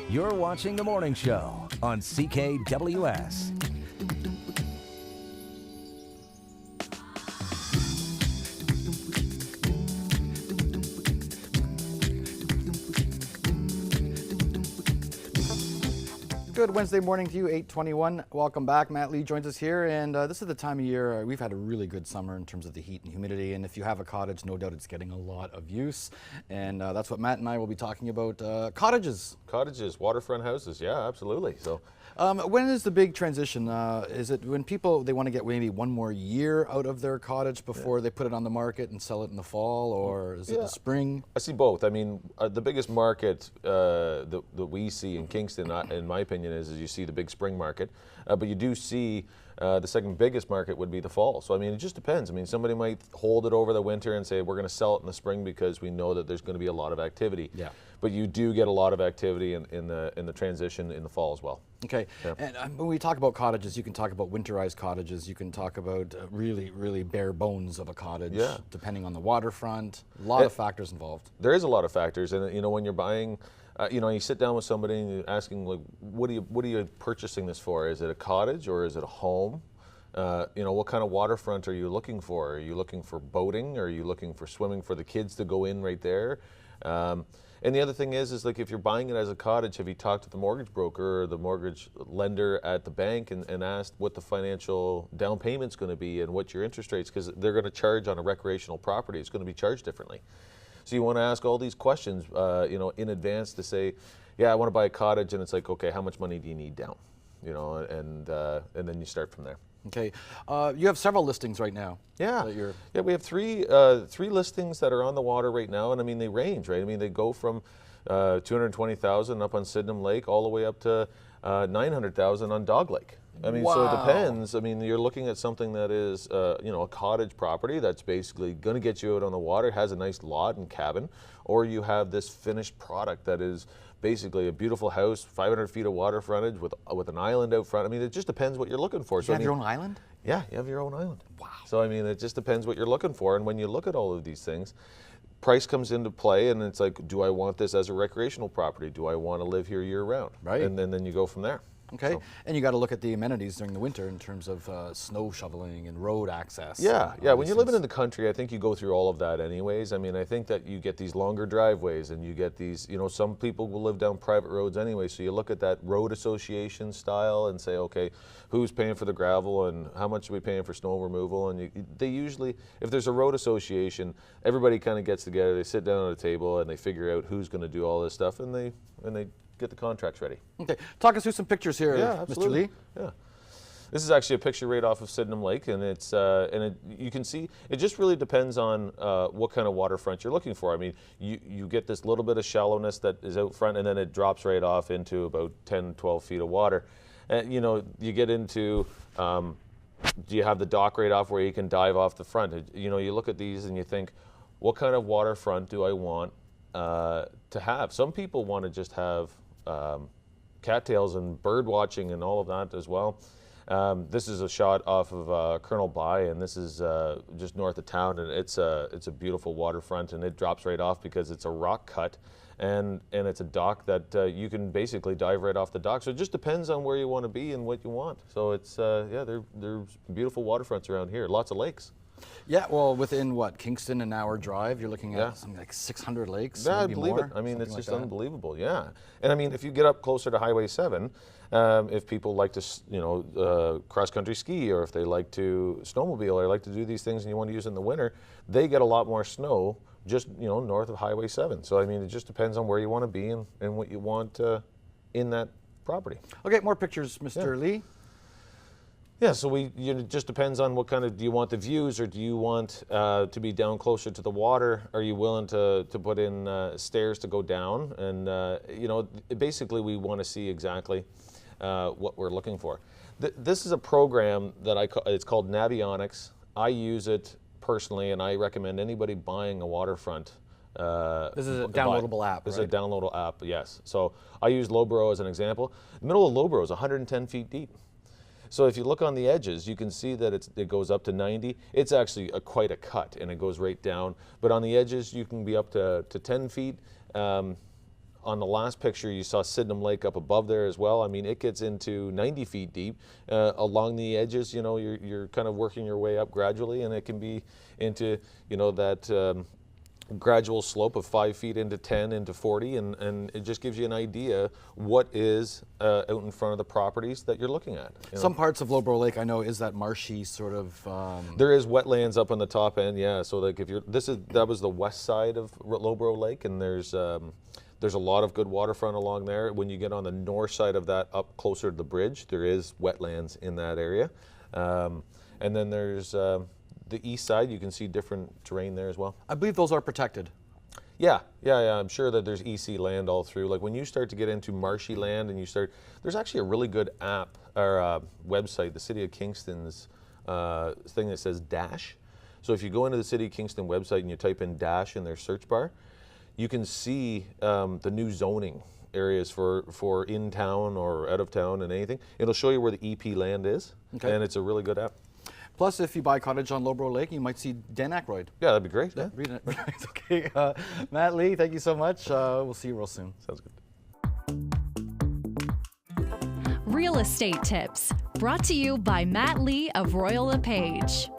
You're watching The Morning Show on CKWS. Good Wednesday morning to you, 8:21. Welcome back. Matt Lee joins us here, and this is the time of year we've had a really good summer in terms of the heat and humidity, and if you have a cottage, no doubt it's getting a lot of use, and that's what Matt and I will be talking about, cottages. Cottages, waterfront houses, yeah, absolutely. So, when is the big transition? Is it when people, they want to get maybe one more year out of their cottage before they put it on the market and sell it in the fall, or is it the spring? I see both. I mean, the biggest market that we see in Kingston, in my opinion, is you see the big spring market, but you do see the second biggest market would be the fall. So I mean, it just depends. I mean, somebody might hold it over the winter and say we're going to sell it in the spring because we know that there's going to be a lot of activity. Yeah. But you do get a lot of activity in the transition in the fall as well. Okay, yeah. And when we talk about cottages, you can talk about winterized cottages. You can talk about really bare bones of a cottage, depending on the waterfront. A lot of factors involved. There is a lot of factors, and you know, when you're buying. You sit down with somebody and you're asking, like, what are you purchasing this for? Is it a cottage or is it a home? What kind of waterfront are you looking for? Are you looking for boating? Are you looking for swimming for the kids to go in right there? And the other thing is like, if you're buying it as a cottage, have you talked to the mortgage broker or the mortgage lender at the bank and asked what the financial down payment's going to be and what your interest rates, because they're going to charge on a recreational property. It's going to be charged differently. So you want to ask all these questions, in advance to say, yeah, I want to buy a cottage, and it's like, okay, how much money do you need down? And then you start from there. Okay, you have several listings right now. Yeah, we have three listings that are on the water right now, and I mean they range, right? I mean they go from 220,000 up on Sydenham Lake all the way up to 900,000 on Dog Lake. I mean, so it depends. I mean, you're looking at something that is, a cottage property that's basically going to get you out on the water, has a nice lot and cabin, or you have this finished product that is basically a beautiful house, 500 feet of water frontage with an island out front. I mean, it just depends what you're looking for. You have your own island? Yeah, you have your own island. Wow. So, I mean, it just depends what you're looking for. And when you look at all of these things, price comes into play, and it's like, do I want this as a recreational property? Do I want to live here year round? Right. And then you go from there. Okay, and you got to look at the amenities during the winter in terms of snow shoveling and road access. Yeah, when you're living in the country, I think you go through all of that anyways. I mean, I think that you get these longer driveways, and you get these, some people will live down private roads anyway, so you look at that road association style and say, okay, who's paying for the gravel and how much are we paying for snow removal? And they usually, if there's a road association, everybody kind of gets together, they sit down at a table, and they figure out who's going to do all this stuff, and they get the contracts ready. Okay, talk us through some pictures here, Mr. Lee. Yeah, this is actually a picture right off of Sydenham Lake, and you can see it just really depends on what kind of waterfront you're looking for. I mean, you get this little bit of shallowness that is out front, and then it drops right off into about 10, 12 feet of water. And you get into do you have the dock right off where you can dive off the front? You look at these and you think, what kind of waterfront do I want to have? Some people want to just have cattails and bird watching and all of that as well. This is a shot off of Colonel By, and this is just north of town, and it's a beautiful waterfront, and it drops right off because it's a rock cut, and it's a dock that you can basically dive right off the dock. So it just depends on where you want to be and what you want. So it's there's beautiful waterfronts around here, lots of lakes. Yeah, well, within Kingston, an hour drive, you're looking at something like 600 lakes. Yeah, I believe it. I mean, it's just unbelievable. Yeah, and I mean, if you get up closer to Highway 7, if people like to, cross country ski, or if they like to snowmobile, or like to do these things, and you want to use it in the winter, they get a lot more snow just north of Highway 7. So I mean, it just depends on where you want to be and what you want in that property. Okay, more pictures, Mr. Lee. Yeah, so it just depends on what kind of, do you want the views, or do you want to be down closer to the water? Are you willing to put in stairs to go down? And, basically we want to see exactly what we're looking for. This is a program that it's called Navionics. I use it personally, and I recommend anybody buying a waterfront. This is a downloadable app, This is a downloadable app, yes. So I use Lowborough as an example. The middle of Lowborough is 110 feet deep. So if you look on the edges, you can see that it goes up to 90. It's actually quite a cut, and it goes right down. But on the edges, you can be up to 10 feet. On the last picture, you saw Sydenham Lake up above there as well. I mean, it gets into 90 feet deep. Along the edges, you know, you're kind of working your way up gradually, and it can be into, you know, that gradual slope of 5 feet into 10 into 40, and it just gives you an idea what is out in front of the properties that you're looking at. You know? Some parts of Lowborough Lake I know is that marshy sort of. There is wetlands up on the top end, yeah. So like if you're, that was the west side of Lowborough Lake, and there's a lot of good waterfront along there. When you get on the north side of that, up closer to the bridge, there is wetlands in that area, and then there's the east side. You can see different terrain there as well. I believe those are protected. Yeah. I'm sure that there's EC land all through. Like when you start to get into marshy land, and there's actually a really good app or website, the City of Kingston's thing that says Dash. So if you go into the City of Kingston website and you type in Dash in their search bar, you can see the new zoning areas for in town or out of town and anything. It'll show you where the EP land is, and it's a really good app. Plus, if you buy a cottage on Lowborough Lake, you might see Dan Aykroyd. Yeah, that'd be great. Yeah, read it. Okay, Matt Lee, thank you so much. We'll see you real soon. Sounds good. Real estate tips brought to you by Matt Lee of Royal LePage.